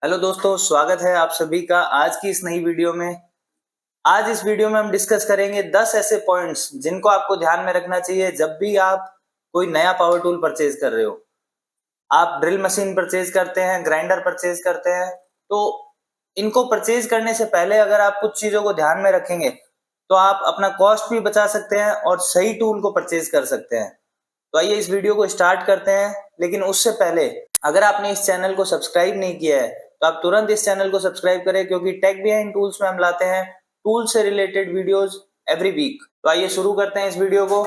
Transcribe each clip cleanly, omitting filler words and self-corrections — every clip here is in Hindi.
हेलो दोस्तों, स्वागत है आप सभी का आज की इस नई वीडियो में। आज इस वीडियो में हम डिस्कस करेंगे 10 ऐसे पॉइंट्स जिनको आपको ध्यान में रखना चाहिए जब भी आप कोई नया पावर टूल परचेज कर रहे हो। आप ड्रिल मशीन परचेज करते हैं, ग्राइंडर परचेज करते हैं, तो इनको परचेज करने से पहले अगर आप कुछ चीजों को ध्यान में रखेंगे तो आप अपना कॉस्ट भी बचा सकते हैं और सही टूल को परचेज कर सकते हैं। तो आइए इस वीडियो को स्टार्ट करते हैं, लेकिन उससे पहले अगर आपने इस चैनल को सब्सक्राइब नहीं किया है तो आप तुरंत इस चैनल को सब्सक्राइब करें, क्योंकि टेक बिहाइंड टूल्स में हम लाते हैं टूल से रिलेटेड वीडियोस एवरी वीक। तो आइए शुरू करते हैं इस वीडियो को।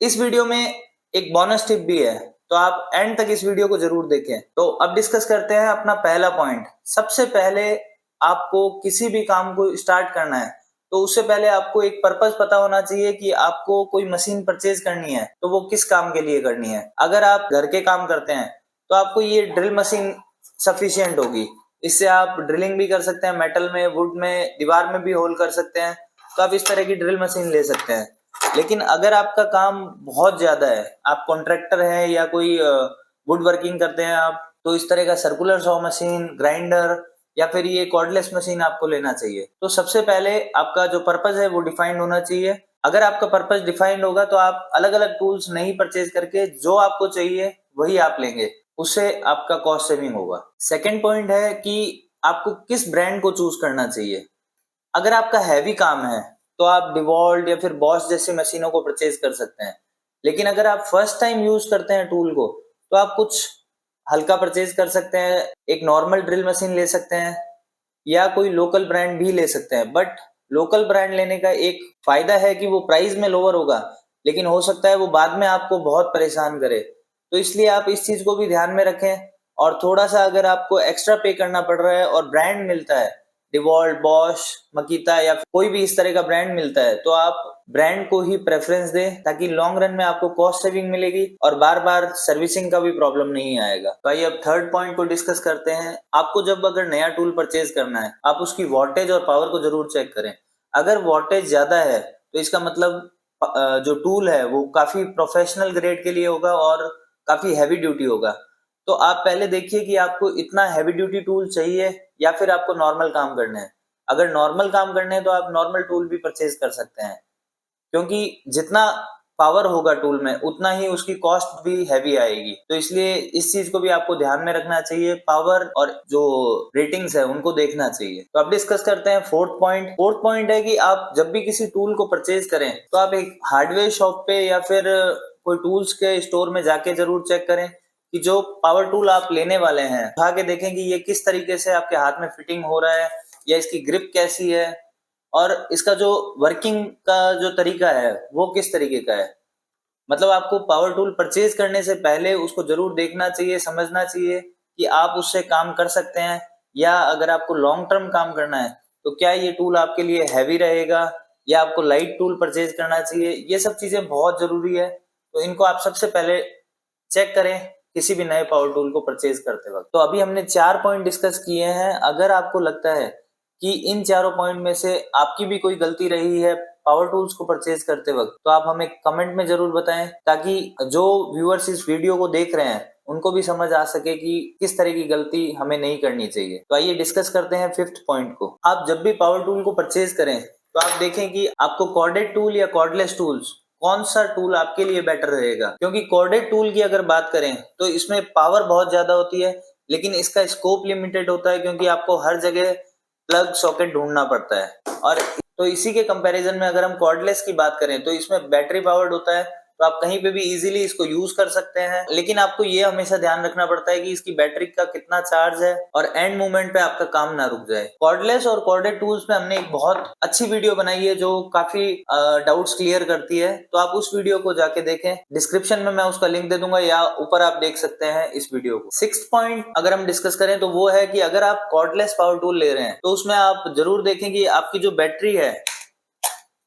इस वीडियो में एक बोनस टिप भी है, तो आप एंड तक इस वीडियो को जरूर देखें। तो अब डिस्कस करते हैं अपना पहला पॉइंट। सबसे पहले आपको किसी भी काम को स्टार्ट करना है तो उससे पहले आपको एक पर्पस पता होना चाहिए कि आपको कोई मशीन परचेज करनी है तो वो किस काम के लिए करनी है। अगर आप घर के काम करते हैं तो आपको ये ड्रिल मशीन सफिशिएंट होगी। इससे आप ड्रिलिंग भी कर सकते हैं, मेटल में, वुड में, दीवार में भी होल कर सकते हैं, तो आप इस तरह की ड्रिल मशीन ले सकते हैं। लेकिन अगर आपका काम बहुत ज्यादा है, आप कॉन्ट्रैक्टर हैं या कोई वुड वर्किंग करते हैं आप, तो इस तरह का सर्कुलर सॉ मशीन, ग्राइंडर या फिर ये कॉर्डलेस मशीन आपको लेना चाहिए। तो सबसे पहले आपका जो पर्पस है वो डिफाइंड होना चाहिए। अगर आपका पर्पस डिफाइंड होगा तो आप अलग अलग टूल्स नहीं परचेज करके जो आपको चाहिए वही आप लेंगे, उससे आपका कॉस्ट सेविंग होगा। सेकेंड पॉइंट है कि आपको किस ब्रांड को चूज करना चाहिए। अगर आपका हैवी काम है तो आप डिवॉल्ट या फिर बॉश जैसी मशीनों को परचेज कर सकते हैं। लेकिन अगर आप फर्स्ट टाइम यूज करते हैं टूल को तो आप कुछ हल्का परचेज कर सकते हैं, एक नॉर्मल ड्रिल मशीन ले सकते हैं या कोई लोकल ब्रांड भी ले सकते हैं। बट लोकल ब्रांड लेने का एक फायदा है कि वो प्राइस में लोअर होगा, लेकिन हो सकता है वो बाद में आपको बहुत परेशान करे। तो इसलिए आप इस चीज को भी ध्यान में रखें। और थोड़ा सा अगर आपको एक्स्ट्रा पे करना पड़ रहा है और ब्रांड मिलता है, डिवॉल्ट, बॉश, मकीता या कोई भी इस तरह का ब्रांड मिलता है, तो आप ब्रांड को ही प्रेफरेंस दें, ताकि लॉन्ग रन में आपको कॉस्ट सेविंग मिलेगी और बार बार सर्विसिंग का भी प्रॉब्लम नहीं आएगा। तो आइए अब थर्ड पॉइंट को डिस्कस करते हैं। आपको जब अगर नया टूल परचेज करना है, आप उसकी वॉटेज और पावर को जरूर चेक करें। अगर वॉटेज ज्यादा है तो इसका मतलब जो टूल है वो काफी प्रोफेशनल ग्रेड के लिए होगा और काफी हैवी ड्यूटी होगा। तो आप पहले देखिए कि आपको इतना हैवी ड्यूटी टूल चाहिए या फिर आपको नॉर्मल काम करने हैं। अगर नॉर्मल काम करने हैं तो आप नॉर्मल टूल भी परचेज कर सकते हैं, क्योंकि जितना पावर होगा टूल में उतना ही उसकी कॉस्ट भी हैवी आएगी। तो इसलिए इस चीज को भी आपको ध्यान में रखना चाहिए, पावर और जो रेटिंग्स है उनको देखना चाहिए। तो अब डिस्कस करते हैं फोर्थ पॉइंट। फोर्थ पॉइंट है कि आप जब भी किसी टूल को परचेज करें तो आप एक हार्डवेयर शॉप पे या फिर कोई टूल्स के स्टोर में जाके जरूर चेक करें कि जो पावर टूल आप लेने वाले हैं उठा के देखें कि ये किस तरीके से आपके हाथ में फिटिंग हो रहा है या इसकी ग्रिप कैसी है और इसका जो वर्किंग का जो तरीका है वो किस तरीके का है। मतलब आपको पावर टूल परचेज करने से पहले उसको जरूर देखना चाहिए, समझना चाहिए कि आप उससे काम कर सकते हैं, या अगर आपको लॉन्ग टर्म काम करना है तो क्या ये टूल आपके लिए हैवी रहेगा या आपको लाइट टूल परचेज करना चाहिए। ये सब चीजें बहुत जरूरी है, तो इनको आप सबसे पहले चेक करें किसी भी नए पावर टूल को परचेज करते वक्त। तो अभी हमने 4 पॉइंट डिस्कस किए हैं। अगर आपको लगता है कि इन चारों पॉइंट में से आपकी भी कोई गलती रही है पावर टूल्स को परचेज करते वक्त, तो आप हमें कमेंट में जरूर बताएं, ताकि जो व्यूअर्स इस वीडियो को देख रहे हैं उनको भी समझ आ सके कि किस तरह की गलती हमें नहीं करनी चाहिए। तो आइए डिस्कस करते हैं फिफ्थ पॉइंट को। आप जब भी पावर टूल को परचेज करें तो आप देखें कि आपको कॉर्डेड टूल या कॉर्डलेस टूल्स, कौन सा टूल आपके लिए बेटर रहेगा। क्योंकि कॉर्डेड टूल की अगर बात करें तो इसमें पावर बहुत ज्यादा होती है, लेकिन इसका स्कोप लिमिटेड होता है, क्योंकि आपको हर जगह प्लग सॉकेट ढूंढना पड़ता है। और तो इसी के कंपैरिजन में अगर हम कॉर्डलेस की बात करें तो इसमें बैटरी पावर्ड होता है, तो आप कहीं पे भी इजीली इसको यूज कर सकते हैं। लेकिन आपको ये हमेशा ध्यान रखना पड़ता है कि इसकी बैटरी का कितना चार्ज है और एंड मोमेंट पे आपका काम ना रुक जाए। कॉर्डलेस और कॉर्डेड टूल्स में हमने एक बहुत अच्छी वीडियो बनाई है जो काफी डाउट्स क्लियर करती है, तो आप उस वीडियो को जाके देखें। डिस्क्रिप्शन में मैं उसका लिंक दे दूंगा या ऊपर आप देख सकते हैं इस वीडियो को। सिक्स्थ पॉइंट अगर हम डिस्कस करें तो वो है कि अगर आप कॉर्डलेस पावर टूल ले रहे हैं तो उसमें आप जरूर देखें कि आपकी जो बैटरी है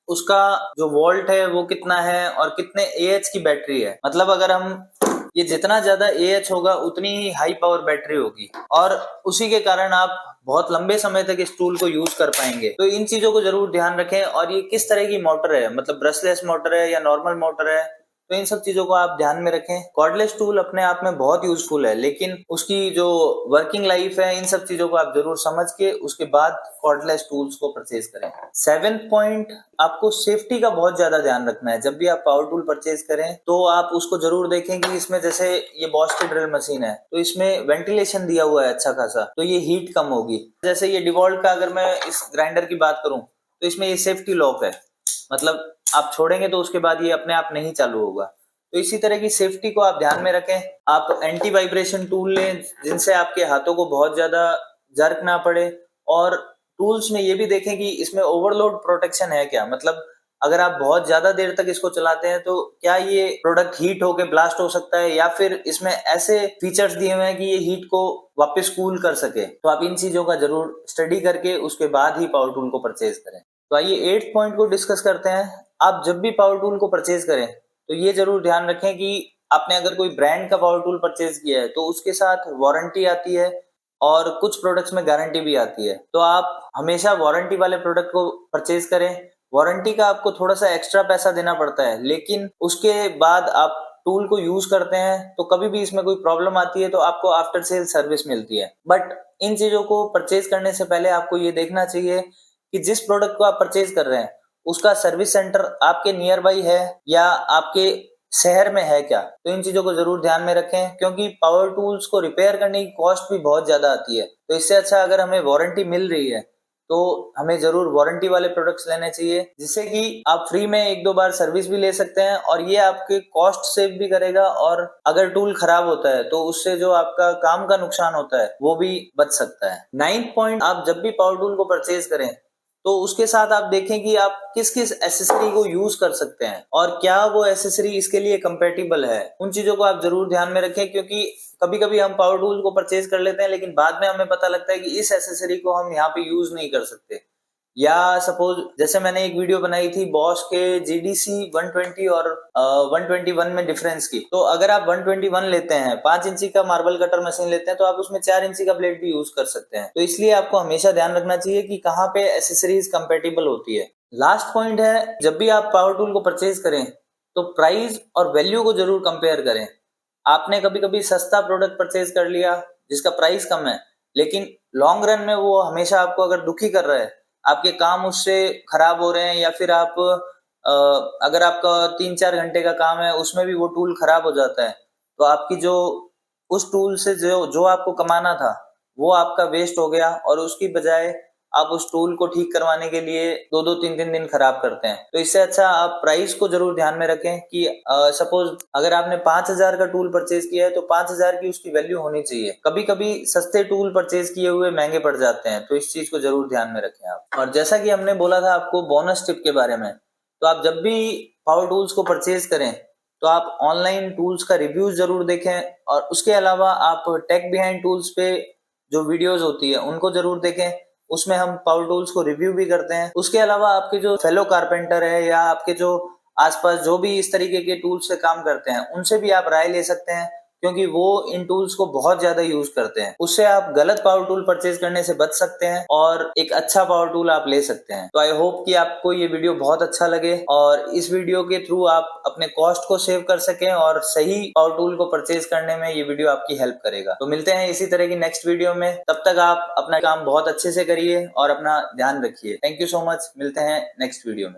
उसका जो वोल्ट है वो कितना है और कितने एएच की बैटरी है। मतलब अगर हम ये जितना ज्यादा एएच होगा उतनी ही हाई पावर बैटरी होगी और उसी के कारण आप बहुत लंबे समय तक इस टूल को यूज कर पाएंगे। तो इन चीजों को जरूर ध्यान रखें। और ये किस तरह की मोटर है, मतलब ब्रशलेस मोटर है या नॉर्मल मोटर है, तो इन सब चीजों को आप ध्यान में रखें। कॉर्डलेस टूल अपने आप में बहुत यूजफुल है, लेकिन उसकी जो वर्किंग लाइफ है, इन सब चीजों को आप जरूर समझ के उसके बाद कॉर्डलेस टूल्स को परचेज करें। 7th पॉइंट, आपको सेफ्टी का बहुत ज्यादा ध्यान रखना है। जब भी आप पावर टूल परचेज करें तो आप उसको जरूर देखें कि इसमें, जैसे ये बॉश की ड्रिल मशीन है तो इसमें वेंटिलेशन दिया हुआ है अच्छा खासा, तो ये हीट कम होगी। जैसे ये डिवॉल्ट का अगर मैं इस ग्राइंडर की बात करूं तो इसमें ये सेफ्टी लॉक है, मतलब आप छोड़ेंगे तो उसके बाद ये अपने आप नहीं चालू होगा। तो इसी तरह की सेफ्टी को आप ध्यान में रखें। आप एंटी वाइब्रेशन टूल लें जिनसे आपके हाथों को बहुत ज्यादा जर्क ना पड़े, और टूल्स में ये भी देखें कि इसमें ओवरलोड प्रोटेक्शन है क्या, मतलब अगर आप बहुत ज्यादा देर तक इसको चलाते हैं तो क्या ये प्रोडक्ट हीट होके ब्लास्ट हो सकता है, या फिर इसमें ऐसे फीचर्स दिए हुए हैं कि ये हीट को वापस कूल कर सके। तो आप इन चीजों का जरूर स्टडी करके उसके बाद ही पावर टूल को परचेज करें। तो आइए 8th पॉइंट को डिस्कस करते हैं। आप जब भी पावर टूल को परचेज करें तो ये जरूर ध्यान रखें कि आपने अगर कोई ब्रांड का पावर टूल परचेज किया है तो उसके साथ वारंटी आती है और कुछ प्रोडक्ट्स में गारंटी भी आती है। तो आप हमेशा वारंटी वाले प्रोडक्ट को परचेज करें। वारंटी का आपको थोड़ा सा एक्स्ट्रा पैसा देना पड़ता है, लेकिन उसके बाद आप टूल को यूज करते हैं तो कभी भी इसमें कोई प्रॉब्लम आती है तो आपको आफ्टर सेल सर्विस मिलती है। बट इन चीजों को परचेज करने से पहले आपको ये देखना चाहिए कि जिस प्रोडक्ट को आप परचेज कर रहे हैं उसका सर्विस सेंटर आपके नियर बाई है या आपके शहर में है क्या। तो इन चीजों को जरूर ध्यान में रखें, क्योंकि पावर टूल्स को रिपेयर करने की कॉस्ट भी बहुत ज्यादा आती है। तो इससे अच्छा अगर हमें वारंटी मिल रही है तो हमें जरूर वारंटी वाले प्रोडक्ट्स लेने चाहिए, जिससे कि आप फ्री में 1-2 बार सर्विस भी ले सकते हैं और ये आपके कॉस्ट सेव भी करेगा, और अगर टूल खराब होता है तो उससे जो आपका काम का नुकसान होता है वो भी बच सकता है। 9th पॉइंट, आप जब भी पावर टूल को परचेज करें तो उसके साथ आप देखें कि आप किस किस एसेसरी को यूज कर सकते हैं और क्या वो एसेसरी इसके लिए कंपेटिबल है। उन चीजों को आप जरूर ध्यान में रखें, क्योंकि कभी कभी हम पावर टूल को परचेज कर लेते हैं लेकिन बाद में हमें पता लगता है कि इस एसेसरी को हम यहाँ पे यूज नहीं कर सकते। या सपोज जैसे मैंने एक वीडियो बनाई थी बॉश के GDC 120 और 121 में डिफरेंस की। तो अगर आप 121 लेते हैं, 5 इंची का मार्बल कटर मशीन लेते हैं, तो आप उसमें 4 इंची का ब्लेड भी यूज कर सकते हैं। तो इसलिए आपको हमेशा ध्यान रखना चाहिए कि कहाँ पे एसेसरीज कंपेटिबल होती है। लास्ट पॉइंट है, जब भी आप पावर टूल को परचेज करें तो प्राइस और वैल्यू को जरूर कंपेयर करें। आपने कभी कभी सस्ता प्रोडक्ट परचेज कर लिया जिसका प्राइस कम है, लेकिन लॉन्ग रन में वो हमेशा आपको अगर दुखी कर रहा है, आपके काम उससे खराब हो रहे हैं, या फिर आप अगर आपका 3-4 घंटे का काम है उसमें भी वो टूल खराब हो जाता है, तो आपकी जो उस टूल से जो आपको कमाना था वो आपका वेस्ट हो गया, और उसकी बजाय आप उस टूल को ठीक करवाने के लिए 2-2 3-3 दिन खराब करते हैं। तो इससे अच्छा आप प्राइस को जरूर ध्यान में रखें कि सपोज अगर आपने 5,000 का टूल परचेज किया है तो 5,000 की उसकी वैल्यू होनी चाहिए। कभी कभी सस्ते टूल परचेज किए हुए महंगे पड़ जाते हैं, तो इस चीज को जरूर ध्यान में रखें आप। और जैसा कि हमने बोला था आपको बोनस टिप के बारे में, तो आप जब भी पावर टूल्स को परचेज करें तो आप ऑनलाइन टूल्स का रिव्यूज जरूर देखें, और उसके अलावा आप टेक बिहाइंड टूल्स पे जो वीडियोस होती है उनको जरूर देखें। उसमें हम पावर टूल्स को रिव्यू भी करते हैं। उसके अलावा आपके जो फेलो कारपेंटर है या आपके जो आसपास जो भी इस तरीके के टूल्स से काम करते हैं उनसे भी आप राय ले सकते हैं, क्योंकि वो इन टूल्स को बहुत ज्यादा यूज करते हैं। उससे आप गलत पावर टूल परचेज करने से बच सकते हैं और एक अच्छा पावर टूल आप ले सकते हैं। तो आई होप कि आपको ये वीडियो बहुत अच्छा लगे और इस वीडियो के थ्रू आप अपने कॉस्ट को सेव कर सकें और सही पावर टूल को परचेज करने में ये वीडियो आपकी हेल्प करेगा। तो मिलते हैं इसी तरह की नेक्स्ट वीडियो में, तब तक आप अपना काम बहुत अच्छे से करिए और अपना ध्यान रखिए। थैंक यू सो मच, मिलते हैं नेक्स्ट वीडियो में।